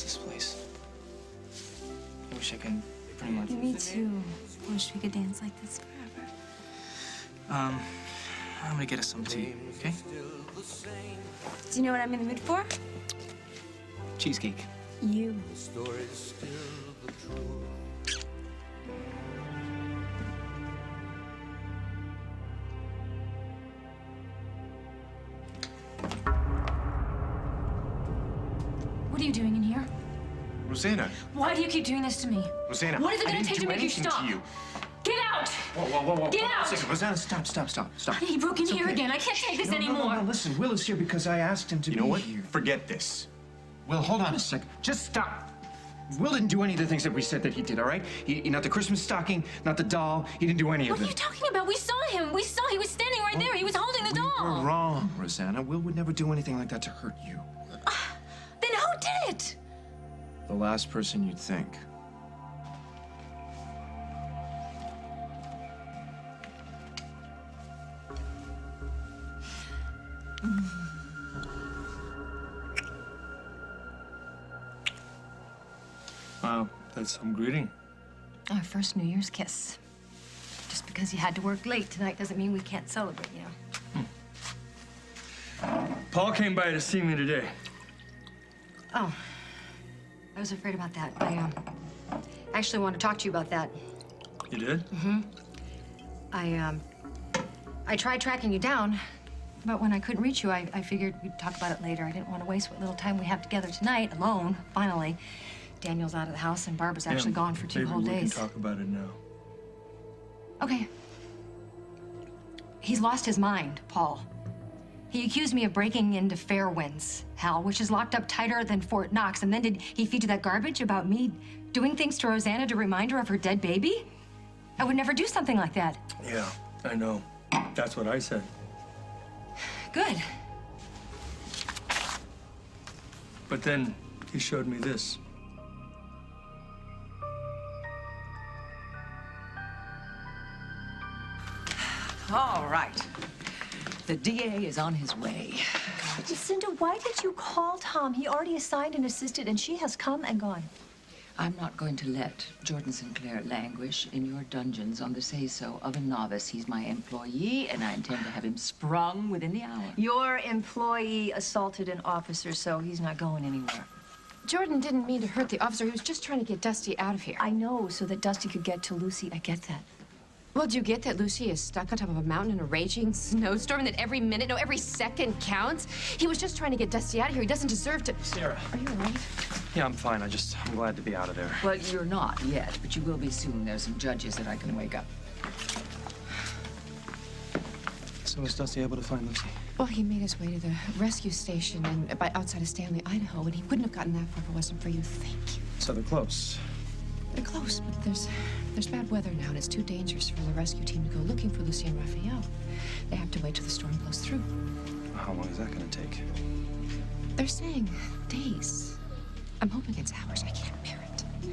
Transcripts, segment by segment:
miss this place. I wish I could pretty much... Me too. I wish we could dance like this forever. I'm gonna get us some tea, okay? Do you know what I'm in the mood for? Cheesecake. You. What are you doing in here? Rosanna. Why do you keep doing this to me? Rosanna, what is it I going to didn't take do to make you anything stop? to you. Get out! Whoa. Get out! Listen, Rosanna, stop. He broke in here again. I can't take this anymore. No, listen, Will is here because I asked him to be here. You know what? Forget this. Will, hold on a second. Just stop. Will didn't do any of the things that we said that he did, all right? Not the Christmas stocking, not the doll. He didn't do any of What it. are you talking about? We saw him. He was standing right there. He was holding the doll. You're wrong, Rosanna. Will would never do anything like that to hurt you. Then who did it? The last person you'd think. Wow, that's some greeting. Our first New Year's kiss. Just because you had to work late tonight doesn't mean we can't celebrate, you know. Paul came by to see me today. Oh, I was afraid about that. I actually want to talk to you about that. You did? I tried tracking you down, but when I couldn't reach you, I figured we'd talk about it later. I didn't want to waste what little time we have together tonight, alone, finally. Daniel's out of the house, and Barbara's actually gone for 2 whole Maybe we days. can talk about it now. Okay. He's lost his mind, Paul. He accused me of breaking into Fairwinds, Hal, which is locked up tighter than Fort Knox. And then did he feed you that garbage about me doing things to Rosanna to remind her of her dead baby? I would never do something like that. Yeah, I know. That's what I said. Good. But then he showed me this. All right. The DA is on his way. Lucinda, why did you call Tom? He already assigned an assistant, and she has come and gone. I'm not going to let Jordan Sinclair languish in your dungeons on the say-so of a novice. He's my employee, and I intend to have him sprung within the hour. Your employee assaulted an officer, so he's not going anywhere. Jordan didn't mean to hurt the officer. He was just trying to get Dusty out of here. I know, so that Dusty could get to Lucy. I get that. Well, do you get that Lucy is stuck on top of a mountain in a raging snowstorm and that every minute, no, every second counts? He was just trying to get Dusty out of here. He doesn't deserve to... Sarah. Are you all right? Yeah, I'm fine. I'm glad to be out of there. Well, you're not yet, but you will be soon. There's some judges that I can wake up. So was Dusty able to find Lucy? Well, he made his way to the rescue station outside of Stanley, Idaho, and he wouldn't have gotten that far if it wasn't for you. Thank you. So they're close. They're close, but there's bad weather now, and it's too dangerous for the rescue team to go looking for Lucy and Raphael. They have to wait till the storm blows through. How long is that gonna take? They're saying days. I'm hoping it's hours. I can't bear it. I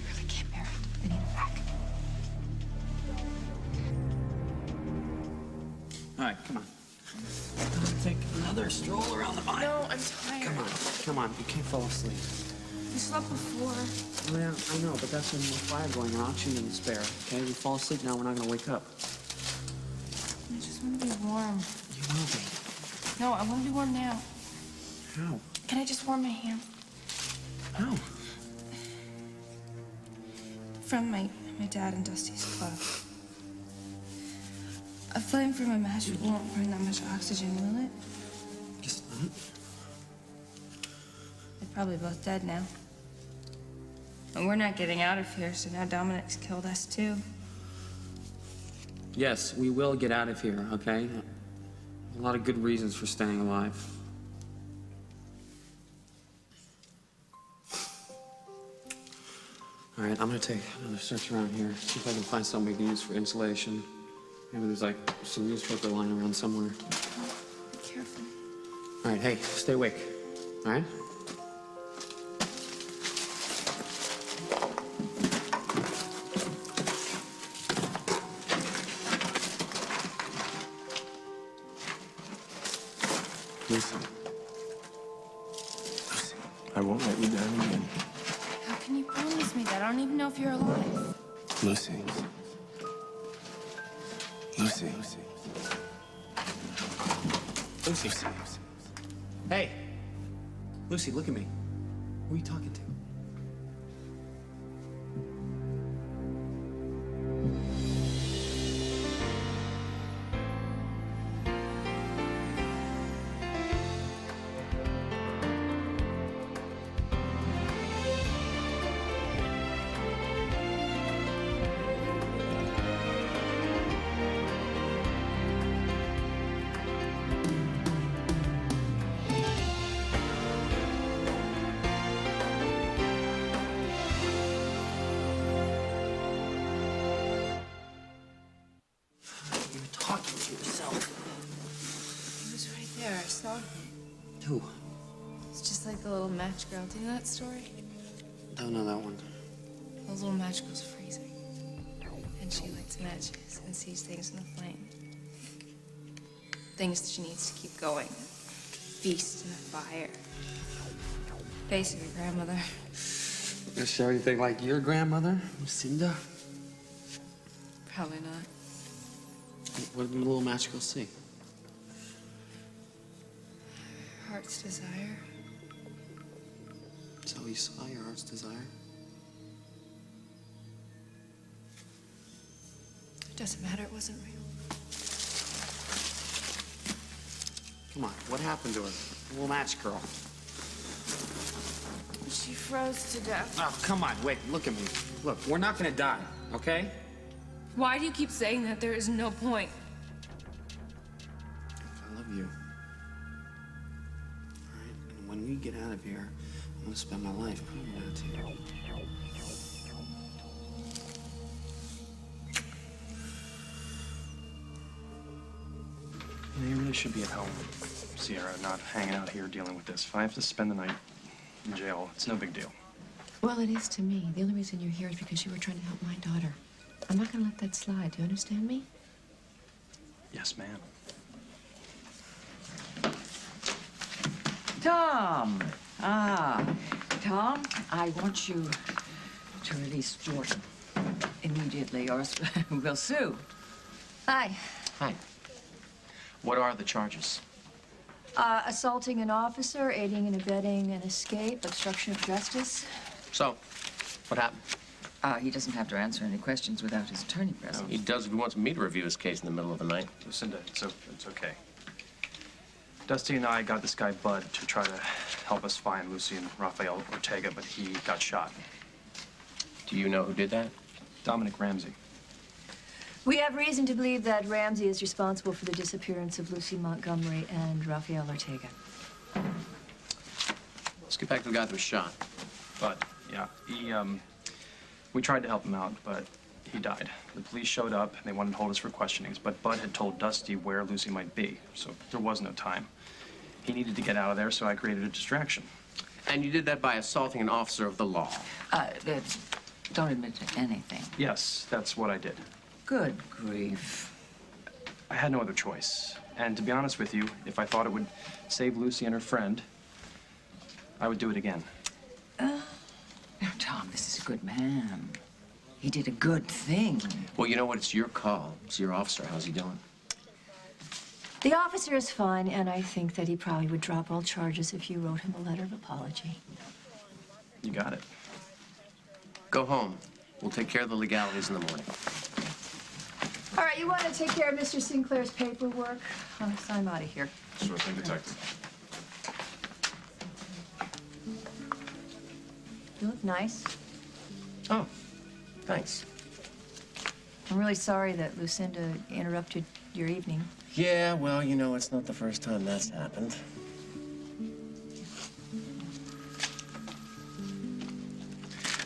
really can't bear it. I need it back. All right, come on. Take another stroll around the mine. No, I'm tired. Come on, you can't fall asleep. You slept before. Well, I know, but that's when we're fire going and oxygen in the spare. Okay, we fall asleep now, we're not gonna wake up. I just want to be warm. You will be. No, I want to be warm now. How? Can I just warm my hands? How? From my dad and Dusty's club. A flame from a match won't bring that much oxygen, will it? Guess not. They're probably both dead now. And we're not getting out of here, so now Dominic's killed us too. Yes, we will get out of here, okay? A lot of good reasons for staying alive. All right, I'm gonna take another search around here, see if I can find something we can use for insulation. Maybe there's like some newspaper lying around somewhere. Be careful. All right, hey, stay awake, all right? Lucy. Lucy. I won't let you down again. How can you promise me that? I don't even know if you're alive. Lucy. Lucy. Lucy. Hey. Lucy, look at me. Who are you talking to? Talking to yourself. He was right there. I saw him. Who? It's just like the little match girl. Do you know that story? Don't know that one. The little match girl's freezing. And she lights matches and sees things in the flame. Things that she needs to keep going. Feast in the fire. Basically, grandmother. Is she anything like your grandmother, Lucinda? Probably not. What did the little match girl see? Heart's desire. So you saw your heart's desire? It doesn't matter. It wasn't real. Come on, what happened to her? The little match girl. She froze to death. Oh, come on, wait, look at me. Look, we're not gonna die, okay? Why do you keep saying that? There is no point. I love you. All right, and when we get out of here, I'm gonna spend my life proving that to you. You really should be at home, Sierra, not hanging out here dealing with this. If I have to spend the night in jail, it's no big deal. Well, it is to me. The only reason you're here is because you were trying to help my daughter. I'm not going to let that slide. Do you understand me? Yes, ma'am. Tom! Tom, I want you to release Jordan immediately, or else we'll sue. Hi. Hi. What are the charges? Assaulting an officer, aiding and abetting an escape, obstruction of justice. So, what happened? He doesn't have to answer any questions without his attorney present. He does if he wants me to review his case in the middle of the night. Lucinda, it's okay. Dusty and I got this guy Bud to try to help us find Lucy and Rafael Ortega, but he got shot. Do you know who did that? Dominic Ramsey. We have reason to believe that Ramsey is responsible for the disappearance of Lucy Montgomery and Rafael Ortega. Let's get back to the guy that was shot. Bud, yeah. We tried to help him out, but he died. The police showed up, and they wanted to hold us for questionings, but Bud had told Dusty where Lucy might be, so there was no time. He needed to get out of there, so I created a distraction. And you did that by assaulting an officer of the law. Don't admit to anything. Yes, that's what I did. Good grief. I had no other choice. And to be honest with you, if I thought it would save Lucy and her friend, I would do it again. Tom, this is a good man. He did a good thing. Well, you know what? It's your call. It's your officer. How's he doing? The officer is fine, and I think that he probably would drop all charges if you wrote him a letter of apology. You got it. Go home. We'll take care of the legalities in the morning. All right, you want to take care of Mr. Sinclair's paperwork? I'm out of here. Sure thing, Detective. You look nice. Oh, thanks. I'm really sorry that Lucinda interrupted your evening. Yeah, well, you know, it's not the first time that's happened.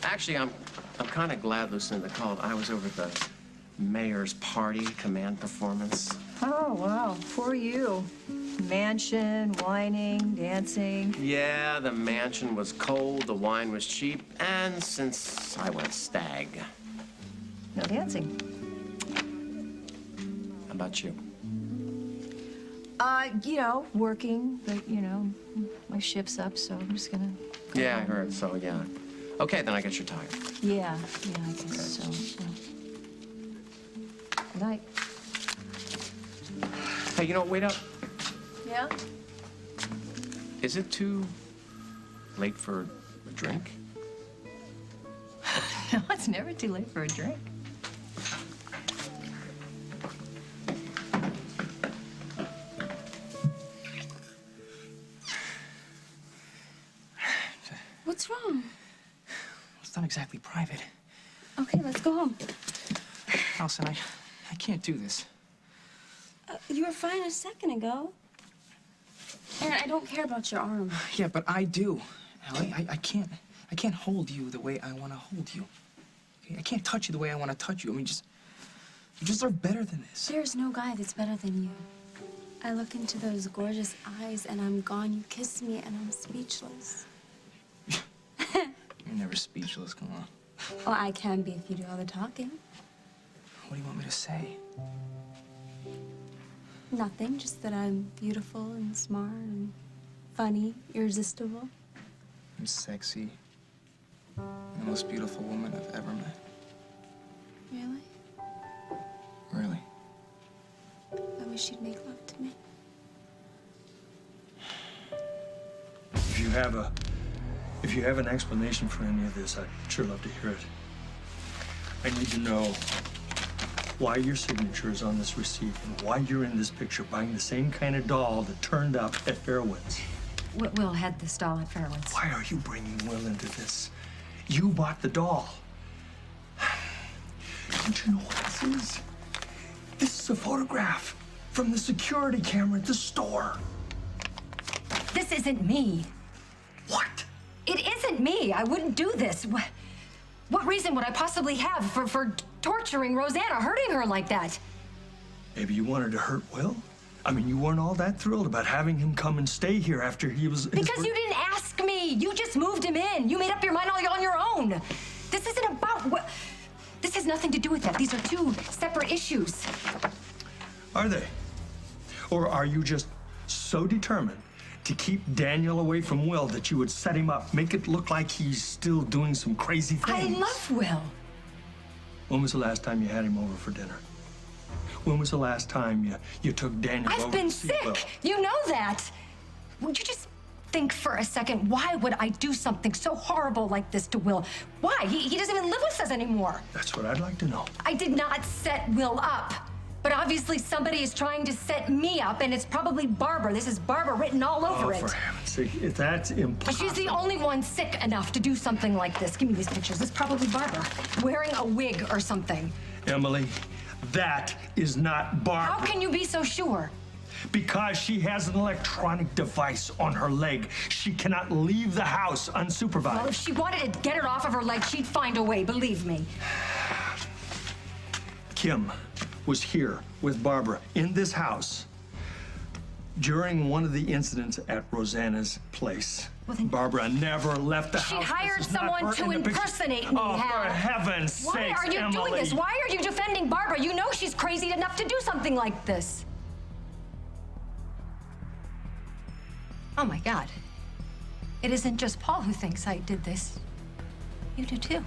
Actually, I'm kind of glad Lucinda called. I was over at the mayor's party command performance. Oh, wow. Poor you. Mansion, whining, dancing. Yeah, the mansion was cold, the wine was cheap, and since I went stag. No dancing. How about you? You know, working, but, you know, my shift's up, so I'm just gonna go Yeah, I home. heard, so yeah. Okay, then I guess you're tired. Yeah, I guess so. Good night. Hey, you know, wait up. Yeah? Is it too late for a drink? No, it's never too late for a drink. What's wrong? It's not exactly private. Okay, let's go home. Allison, I can't do this. You were fine a second ago. And I don't care about your arm. Yeah, but I do. Allie, I can't hold you the way I want to hold you. Okay? I can't touch you the way I want to touch you. I mean, you deserve better than this. There's no guy that's better than you. I look into those gorgeous eyes and I'm gone. You kiss me and I'm speechless. You're never speechless, come on. Well, I can be if you do all the talking. What do you want me to say? Nothing, just that I'm beautiful and smart and funny, irresistible. I'm sexy. The most beautiful woman I've ever met. Really? Really. I wish you'd make love to me. If you have an explanation for any of this, I'd sure love to hear it. I need to know why your signature is on this receipt and why you're in this picture buying the same kind of doll that turned up at Fairwinds. Will had this doll at Fairwinds. Why are you bringing Will into this? You bought the doll. Don't you know what this is? This is a photograph from the security camera at the store. This isn't me. What? It isn't me. I wouldn't do this. What reason would I possibly have for torturing Rosanna, hurting her like that? Maybe you wanted to hurt Will? I mean, you weren't all that thrilled about having him come and stay here after he was... Because you didn't ask me. You just moved him in. You made up your mind all on your own. This isn't about what... This has nothing to do with that. These are two separate issues. Are they? Or are you just so determined to keep Daniel away from Will that you would set him up, make it look like he's still doing some crazy things? I love Will. When was the last time you had him over for dinner? When was the last time you took Daniel over I've been to see sick. Will? You know that. Would you just think for a second, why would I do something so horrible like this to Will? Why? He doesn't even live with us anymore. That's what I'd like to know. I did not set Will up. But obviously somebody is trying to set me up, and it's probably Barbara. This is Barbara written all over it. For heaven's sake, that's impossible. She's the only one sick enough to do something like this. Give me these pictures. This is probably Barbara, wearing a wig or something. Emily, that is not Barbara. How can you be so sure? Because she has an electronic device on her leg. She cannot leave the house unsupervised. Well, if she wanted to get it off of her leg, she'd find a way, believe me. Kim was here with Barbara in this house during one of the incidents at Rosanna's place. Well, then Barbara never left the She house. hired This is not someone her to in the picture. impersonate me, Oh, Hal. for heaven's Why sakes, are you Emily. doing this? Why are you defending Barbara? You know she's crazy enough to do something like this. Oh, my God. It isn't just Paul who thinks I did this. You do, too.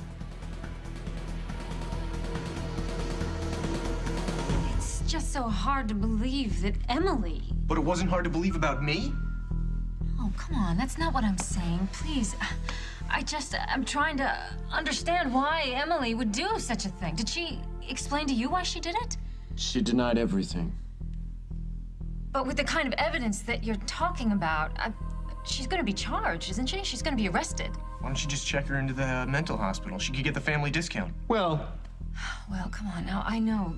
It's just so hard to believe that Emily... But it wasn't hard to believe about me? Oh, come on. That's not what I'm saying. Please. I'm trying to understand why Emily would do such a thing. Did she explain to you why she did it? She denied everything. But with the kind of evidence that you're talking about, she's going to be charged, isn't she? She's going to be arrested. Why don't you just check her into the mental hospital? She could get the family discount. Well, come on. Now, I know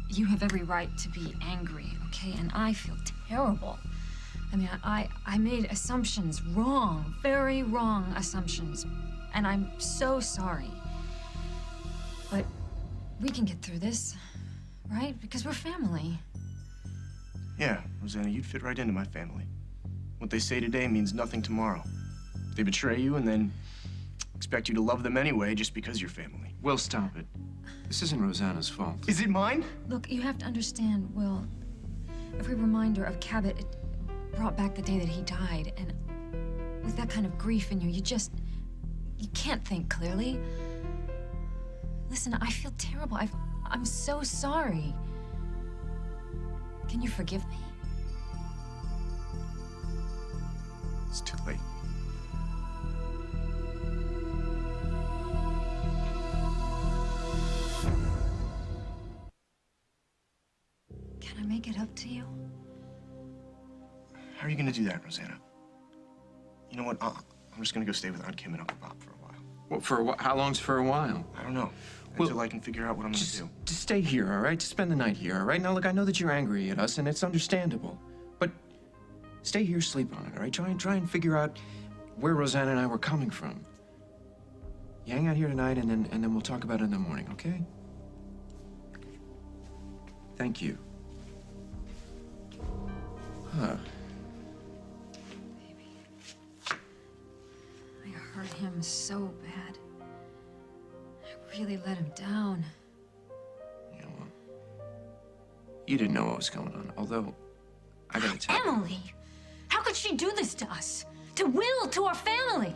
you have every right to be angry, okay? And I feel terrible. I mean, I made assumptions, very wrong assumptions. And I'm so sorry. But we can get through this, right? Because we're family. Yeah, Rosanna, you'd fit right into my family. What they say today means nothing tomorrow. They betray you and then expect you to love them anyway just because you're family. Will, stop it. This isn't Rosanna's fault. Is it mine? Look, you have to understand, Will, every reminder of Cabot, it brought back the day that he died. And with that kind of grief in you, you can't think clearly. Listen, I feel terrible. I'm so sorry. Can you forgive me? It's too late. Can I make it up to you? How are you gonna do that, Rosanna? You know what? I'm just gonna go stay with Aunt Kim and Uncle Bob for a while. Well, for a how long's for a while? I don't know. Until I can figure out what I'm gonna do. Just stay here, all right? Just spend the night here, all right? Now, look, I know that you're angry at us, and it's understandable. But stay here, sleep on it, all right? Try and figure out where Rosanna and I were coming from. You hang out here tonight, and then we'll talk about it in the morning, okay? Thank you. Huh. I hurt him so bad. I really let him down. You didn't know what was going on, although I gotta tell you. Emily! How could she do this to us? To Will, to our family?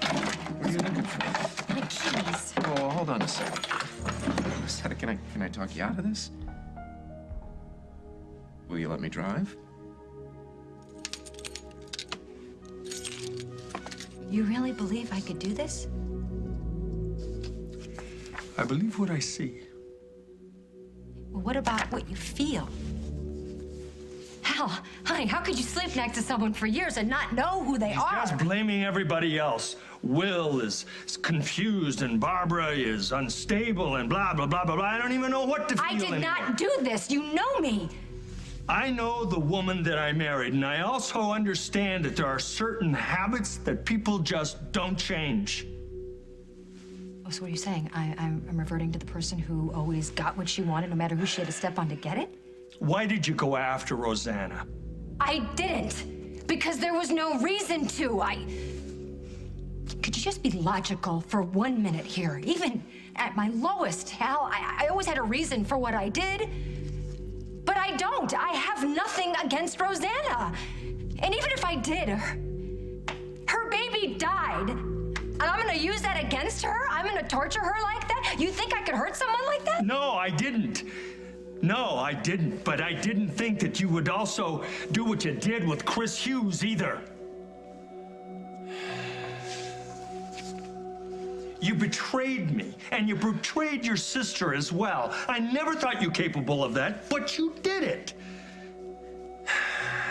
What are you looking for? My keys. Oh, hold on a second. Can I talk you out of this? Will you let me drive? You really believe I could do this? I believe what I see. Well, what about what you feel? Hal, honey, how could you sleep next to someone for years and not know who they are? He's just blaming everybody else. Will is confused and Barbara is unstable and blah, blah, blah, blah, blah. I don't even know what to feel I did anymore. not do this. You know me. I know the woman that I married, and I also understand that there are certain habits that people just don't change. Oh, so what are you saying? I'm reverting to the person who always got what she wanted, no matter who she had to step on to get it? Why did you go after Rosanna? I didn't, because there was no reason to. Could you just be logical for 1 minute here? Even at my lowest, Hal, I always had a reason for what I did. But I don't. I have nothing against Rosanna. And even if I did, her baby died. And I'm gonna use that against her? I'm gonna torture her like that? You think I could hurt someone like that? No, I didn't. No, I didn't. But I didn't think that you would also do what you did with Chris Hughes either. You betrayed me, and you betrayed your sister as well. I never thought you capable of that, but you did it.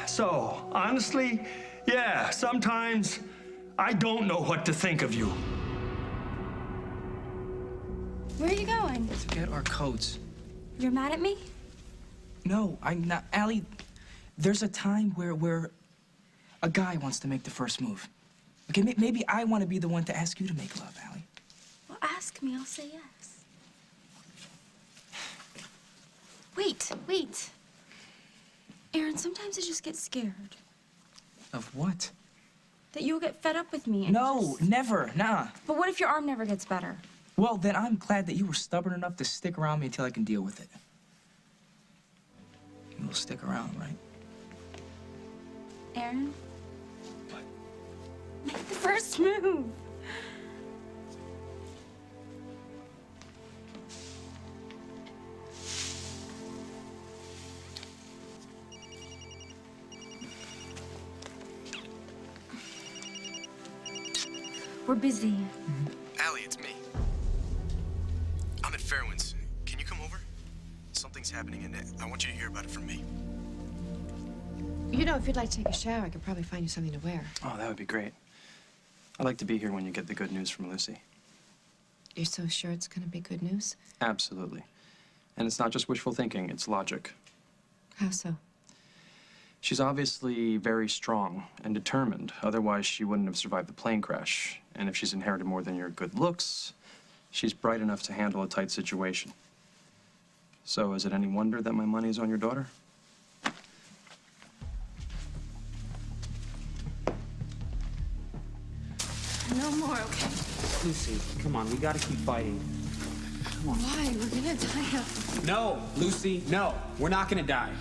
So, honestly, yeah, sometimes I don't know what to think of you. Where are you going? To get our coats. You're mad at me? No, I'm not. Allie, there's a time where a guy wants to make the first move. Okay, maybe I want to be the one to ask you to make love, Allie. Well, ask me, I'll say yes. Wait. Aaron, sometimes I just get scared. Of what? That you'll get fed up with me. And No, never, nah. But what if your arm never gets better? Well, then I'm glad that you were stubborn enough to stick around me until I can deal with it. You'll stick around, right? Aaron? What? Make the first move. We're busy. Allie, it's me. I'm at Fairwinds. Can you come over? Something's happening, and I want you to hear about it from me. You know, if you'd like to take a shower, I could probably find you something to wear. Oh, that would be great. I'd like to be here when you get the good news from Lucy. You're so sure it's gonna be good news? Absolutely. And it's not just wishful thinking, it's logic. How so? She's obviously very strong and determined. Otherwise, she wouldn't have survived the plane crash. And if she's inherited more than your good looks, she's bright enough to handle a tight situation. So is it any wonder that my money's on your daughter? No more, okay? Lucy, come on, we gotta keep fighting. Come on. Why? We're gonna die of... No, Lucy, no. We're not gonna die.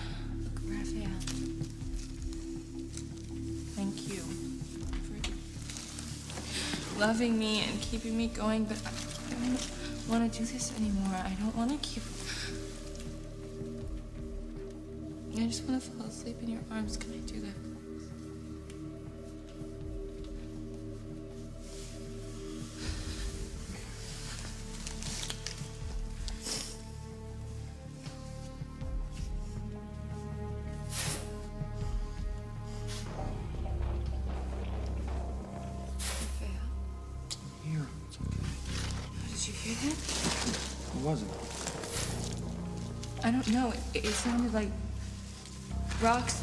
loving me and keeping me going, but I don't want to do this anymore. I don't want to keep... I just want to fall asleep in your arms. Can I do that? Here, it's okay. Did you hear that? What was it? I don't know. It sounded like rocks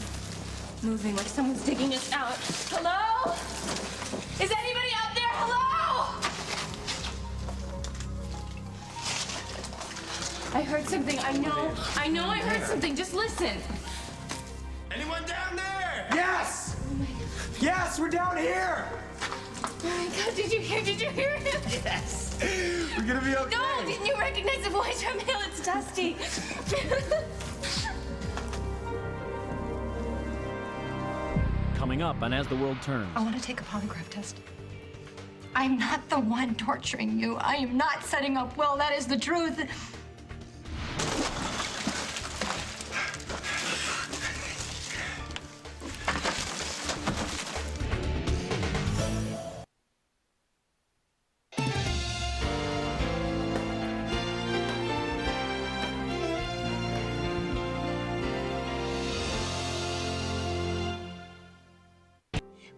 moving, like someone's digging us out. Hello? Is anybody out there? Hello? I heard something. I know I heard something. Just listen. Anyone down there? Yes! Yes, we're down here! Oh my God, did you hear him? Yes! We're gonna be okay. No, didn't you recognize the voice from Hill? It's Dusty. Coming up on As the World Turns. I want to take a polygraph test. I'm not the one torturing you. I am not setting up Will. That is the truth.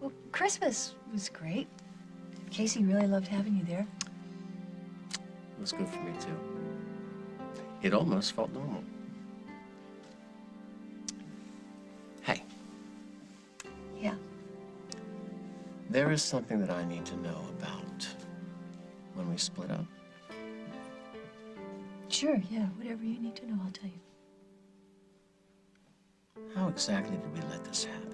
Well, Christmas was great. Casey really loved having you there. It was good for me, too. It almost felt normal. Hey. Yeah. There is something that I need to know about when we split up. Sure, yeah. Whatever you need to know, I'll tell you. How exactly did we let this happen?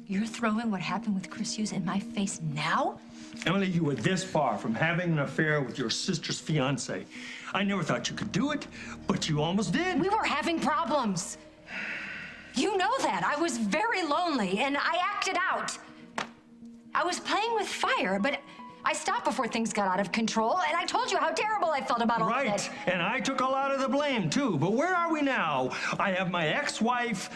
You're throwing what happened with Chris Hughes in my face now? Emily, you were this far from having an affair with your sister's fiancé. I never thought you could do it, but you almost did. We were having problems. You know that. I was very lonely, and I acted out. I was playing with fire, but I stopped before things got out of control, and I told you how terrible I felt about all of it. Right, and I took a lot of the blame, too. But where are we now? I have my ex-wife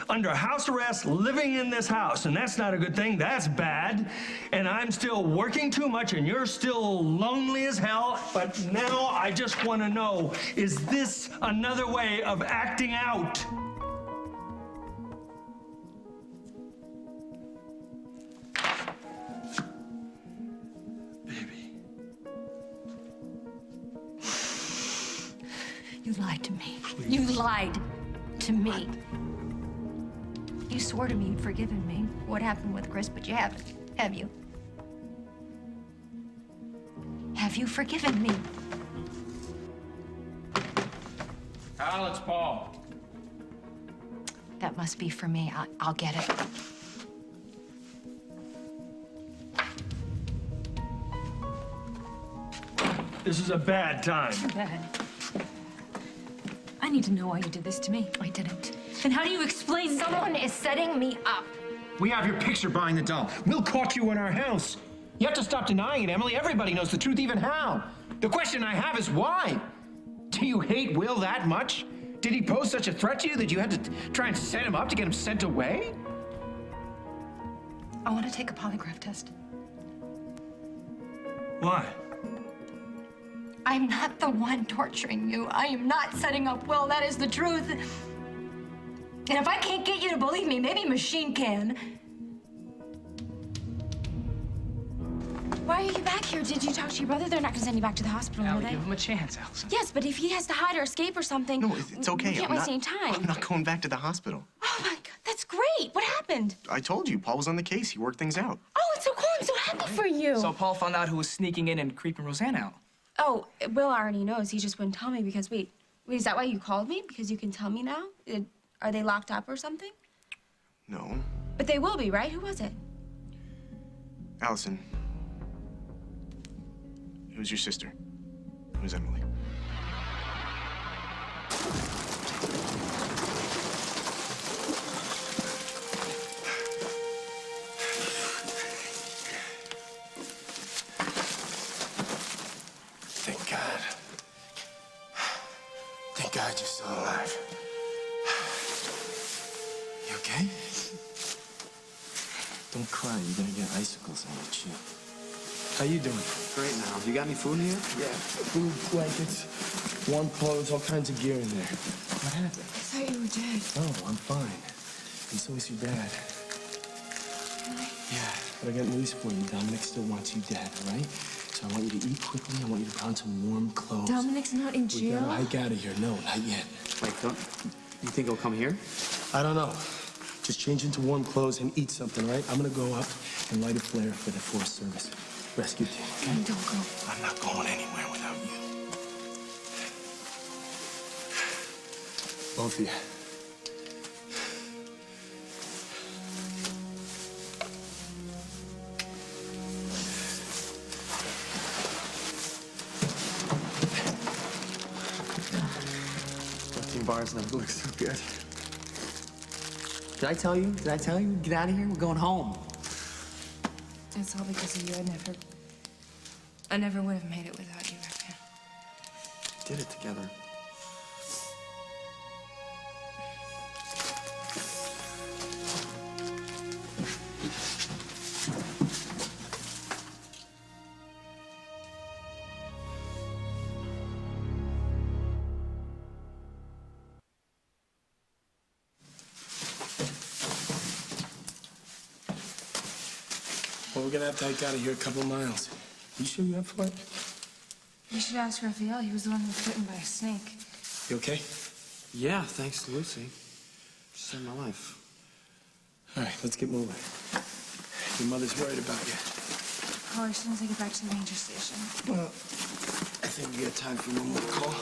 under house arrest living in this house, and that's not a good thing. That's bad. And I'm still working too much, and you're still lonely as hell. But now I just want to know, is this another way of acting out? You lied to me. Please. You lied to me. You swore to me you'd forgiven me. What happened with Chris, but you haven't, have you? Have you forgiven me? Al, it's Paul. That must be for me. I'll get it. This is a bad time. Bad. I need to know why you did this to me. I didn't. And how do you explain Someone is setting me up. We have your picture behind the doll. Will caught you in our house. You have to stop denying it, Emily. Everybody knows the truth, even Hal. The question I have is why? Do you hate Will that much? Did he pose such a threat to you that you had to try and set him up to get him sent away? I want to take a polygraph test. Why? I'm not the one torturing you. I am not setting up Will. That is the truth. And if I can't get you to believe me, maybe Machine can. Why are you back here? Did you talk to your brother? They're not gonna send you back to the hospital, are Allie, they? give him a chance, Allison. Yes, but if he has to hide or escape or something, No, it's okay. We can't waste any time. I'm not going back to the hospital. Oh my God, that's great. What happened? I told you, Paul was on the case. He worked things out. Oh, it's so cool. I'm so happy for you. So Paul found out who was sneaking in and creeping Rosanna out. Oh, Will already knows. He just wouldn't tell me because, wait, is that why you called me? Because you can tell me now? Are they locked up or something? No. But they will be, right? Who was it? Allison. It was your sister. It was Emily. Don't cry. You're gonna get icicles on your chin. How you doing? Great now. You got any food here? Yeah, food, blankets, warm clothes, all kinds of gear in there. What happened? I thought you were dead. Oh, I'm fine. And so is your dad. Really? Yeah, but I got news for you. Dominic still wants you dead, all right? So I want you to eat quickly. I want you to put on some warm clothes. Dominic's not in We jail? gotta hike out of here. No, not yet. Wait, don't... You think he'll come here? I don't know. Just change into warm clothes and eat something, right? I'm gonna go up and light a flare for the Forest Service rescue team, okay? Don't go. I'm not going anywhere without you. Both of you. Bars never look so good. Did I tell you? Did I tell you? Get out of here. We're going home. It's all because of you. I never would have made it without you, Rick. Did it together. Well, we're gonna have to hike out of here a couple miles. You sure you're up for it? You should ask Raphael. He was the one who was bitten by a snake. You okay? Yeah, thanks to Lucy. She saved my life. All right, let's get moving. Your mother's worried about you. Call her as soon as I get back to the ranger station. Well, I think we got time for one more call.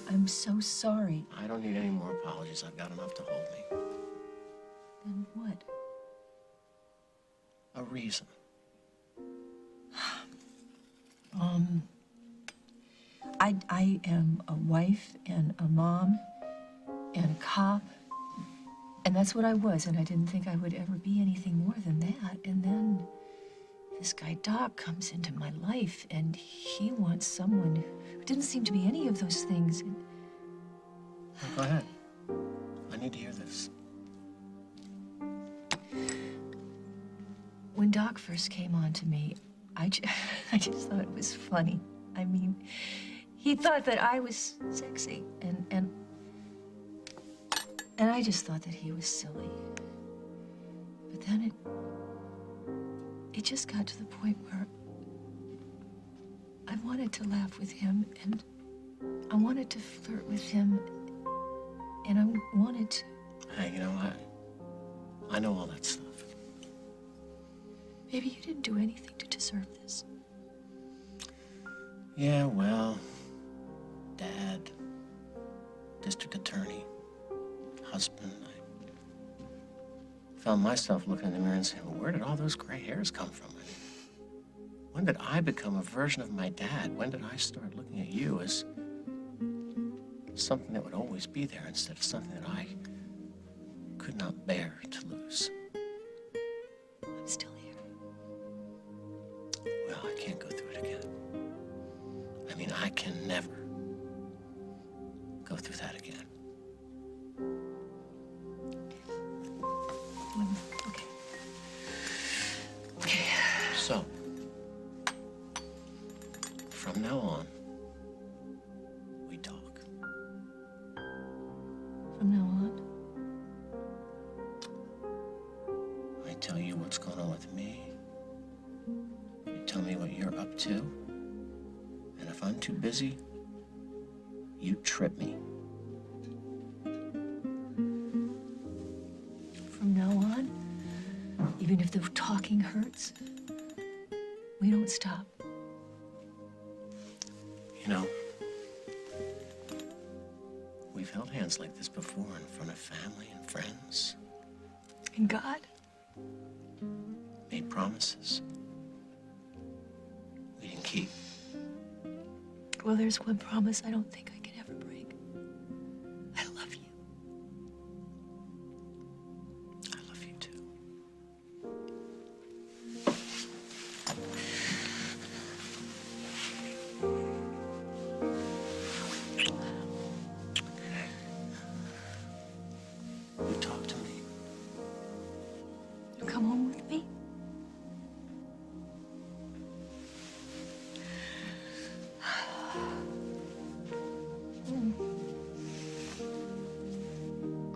I'm so sorry. I don't need any more apologies. I've got enough to hold me. Then what? A reason. I am a wife and a mom and a cop. And that's what I was, and I didn't think I would ever be anything more than that. And then this guy Doc comes into my life, and he wants someone who didn't seem to be any of those things. And Go ahead. I need to hear this. when Doc first came on to me, I just thought it was funny. I mean, he thought that I was sexy, and I just thought that he was silly. But then it just got to the point where I wanted to laugh with him, and I wanted to flirt with him, and I wanted to. Hey, you know what? I know all that stuff. Maybe you didn't do anything to deserve this. Yeah, well, Dad, district attorney, husband. I found myself looking in the mirror and saying, well, where did all those gray hairs come from? When did I become a version of my dad? When did I start looking at you as something that would always be there instead of something that I could not bear to lose? I'm still here. Well, I can't go through it again. I mean, I can never go through that again. Okay. Okay. So, from now on, we talk. From now on? I tell you what's going on with me. You tell me what you're up to. And if I'm too busy, you trip me. From now on, even if the talking hurts, we don't stop. You know, we've held hands like this before in front of family and friends. And God? Made promises we didn't keep. Well, there's one promise I don't think I can ever break. I love you.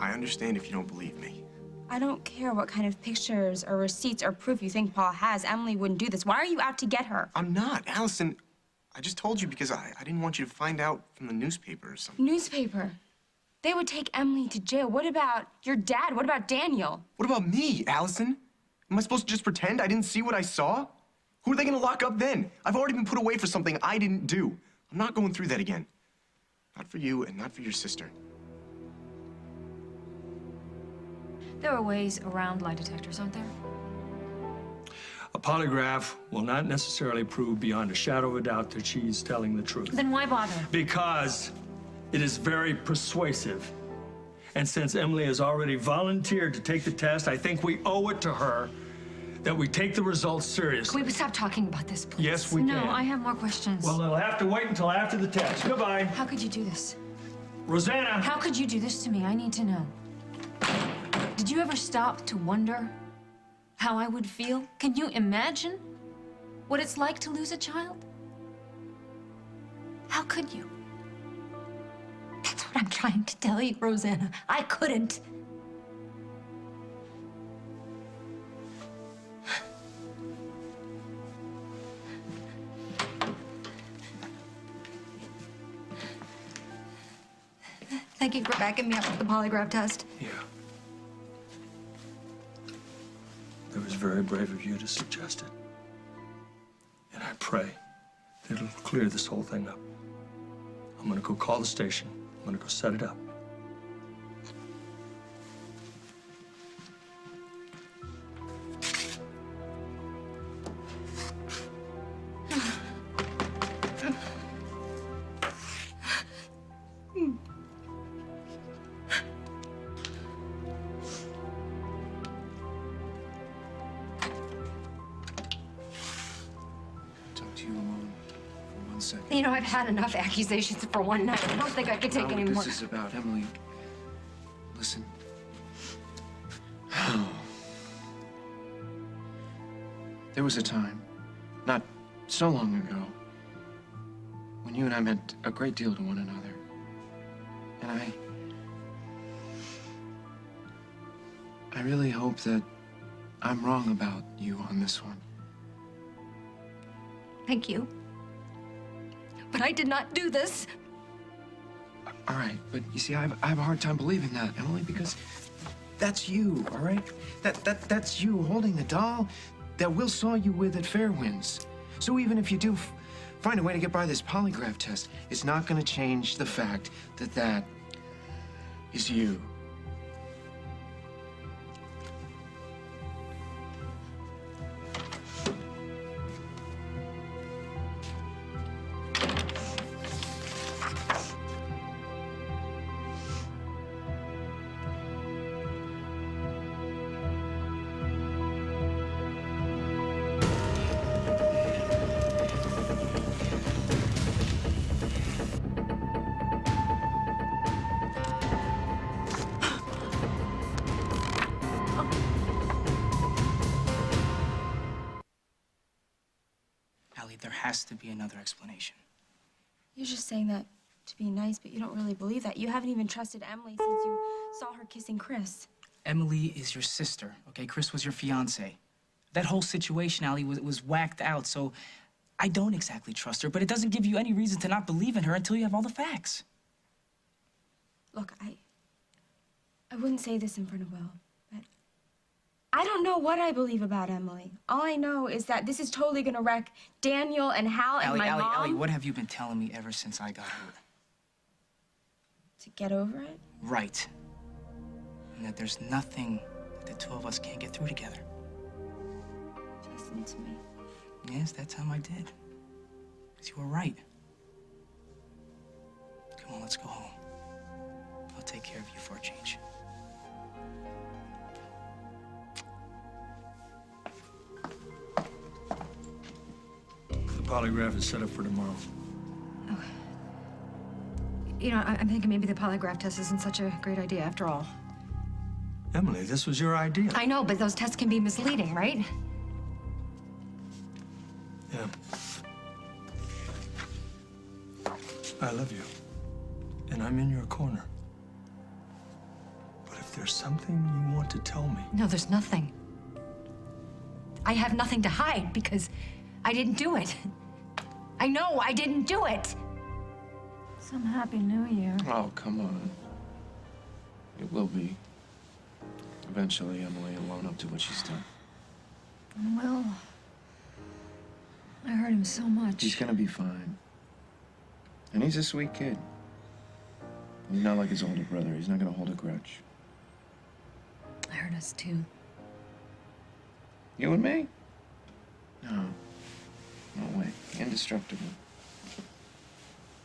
I understand if you don't believe me. I don't care what kind of pictures or receipts or proof you think Paul has. Emily wouldn't do this. Why are you out to get her? I'm not, Allison. I just told you because I didn't want you to find out from the newspaper or something. Newspaper. They would take Emily to jail. What about your dad? What about Daniel? What about me, Allison? Am I supposed to just pretend I didn't see what I saw? Who are they gonna lock up then? I've already been put away for something I didn't do. I'm not going through that again. Not for you and not for your sister. There are ways around lie detectors, aren't there? A polygraph will not necessarily prove beyond a shadow of a doubt that she's telling the truth. Then why bother? Because it is very persuasive. And since Emily has already volunteered to take the test, I think we owe it to her that we take the results seriously. Can we stop talking about this, please? Yes, we can. No, I have more questions. Well, it'll have to wait until after the test. Goodbye. How could you do this? Rosanna! How could you do this to me? I need to know. Did you ever stop to wonder how I would feel? Can you imagine what it's like to lose a child? How could you? That's what I'm trying to tell you, Rosanna. I couldn't. Thank you for backing me up with the polygraph test. Yeah. It was very brave of you to suggest it. And I pray that it'll clear this whole thing up. I'm gonna go call the station. I'm gonna go set it up. Talk to you alone for 1 second. You know, I've had enough accusations for one night. I don't think I could take Not any what more. this is about, Emily. Listen. There was a time, not so long ago, when you and I meant a great deal to one another. And I really hope that I'm wrong about you on this one. Thank you. But I did not do this. All right, but you see, I have a hard time believing that, Emily, because that's you, all right? That's you holding the doll that Will saw you with at Fairwinds. So even if you do find a way to get by this polygraph test, it's not going to change the fact that that is you. Allie, there has to be another explanation. You're just saying that to be nice, but you don't really believe that. You haven't even trusted Emily since you saw her kissing Chris. Emily is your sister, okay? Chris was your fiance. That whole situation, Allie, was whacked out, so I don't exactly trust her, but it doesn't give you any reason to not believe in her until you have all the facts. Look, I wouldn't say this in front of Will, but I don't know what I believe about Emily. All I know is that this is totally gonna wreck Daniel and Hal and my mom. Allie, what have you been telling me ever since I got hurt? To get over it? Right. And that there's nothing that the two of us can't get through together. Just listen to me. Yes, that time I did. Because you were right. Come on, let's go home. I'll take care of you for a change. The polygraph is set up for tomorrow. You know, I'm thinking maybe the polygraph test isn't such a great idea after all. Emily, this was your idea. I know, but those tests can be misleading, right? Yeah. I love you. And I'm in your corner. But there's something you want to tell me. No, there's nothing. I have nothing to hide because I didn't do it. I know I didn't do it. Some Happy New Year. Oh, come on. It will be. Eventually, Emily will own up to what she's done. Well, I hurt him so much. He's gonna be fine. And he's a sweet kid. He's not like his older brother. He's not gonna hold a grudge. I hurt us too. You and me? No. No way. Indestructible.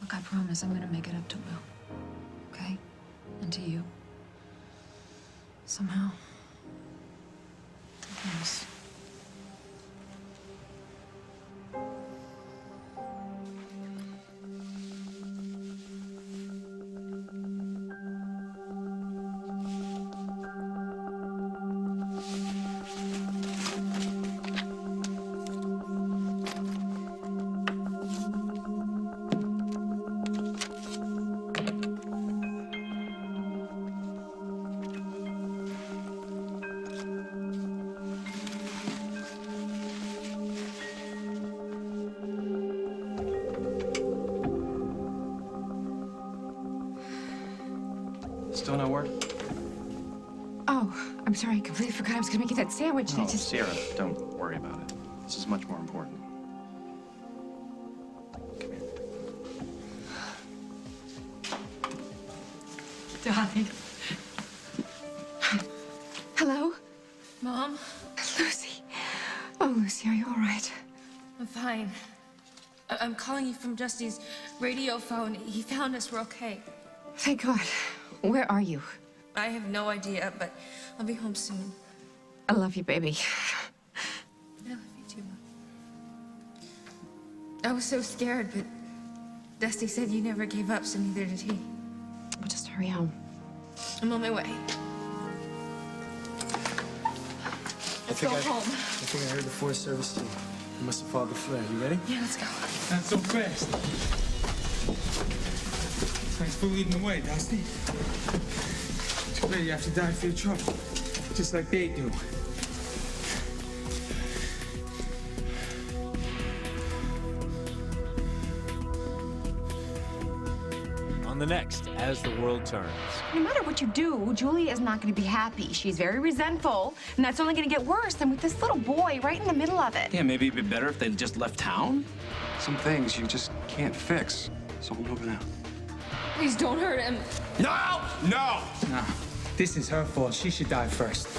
Look, I promise I'm gonna make it up to Will. Okay? And to you. Somehow. I promise. Still no word? Oh, I'm sorry. I completely forgot I was gonna make you that sandwich. And No, I just... Sierra, don't worry about it. This is much more important. Come here. Darling. Hello? Mom? Lucy. Oh, Lucy, are you all right? I'm fine. I'm calling you from Dusty's radio phone. He found us. We're okay. Thank God. Where are you? I have no idea, but I'll be home soon. I love you, baby. I love you too, Mom. I was so scared, but Dusty said you never gave up, so neither did he. Well, just hurry home. I'm on my way. Let's go home. I think I heard the Forest Service team. You must have followed the flare. You ready? Yeah, let's go. Not so fast. Thanks for leading the way, Dusty. Too bad you have to die for your trouble, just like they do. On the next, As the World Turns. No matter what you do, Julia is not going to be happy. She's very resentful, and that's only going to get worse than with this little boy right in the middle of it. Yeah, maybe it'd be better if they just left town. Some things you just can't fix, so I'm moving out. Please don't hurt him. No! No! No. This is her fault. She should die first.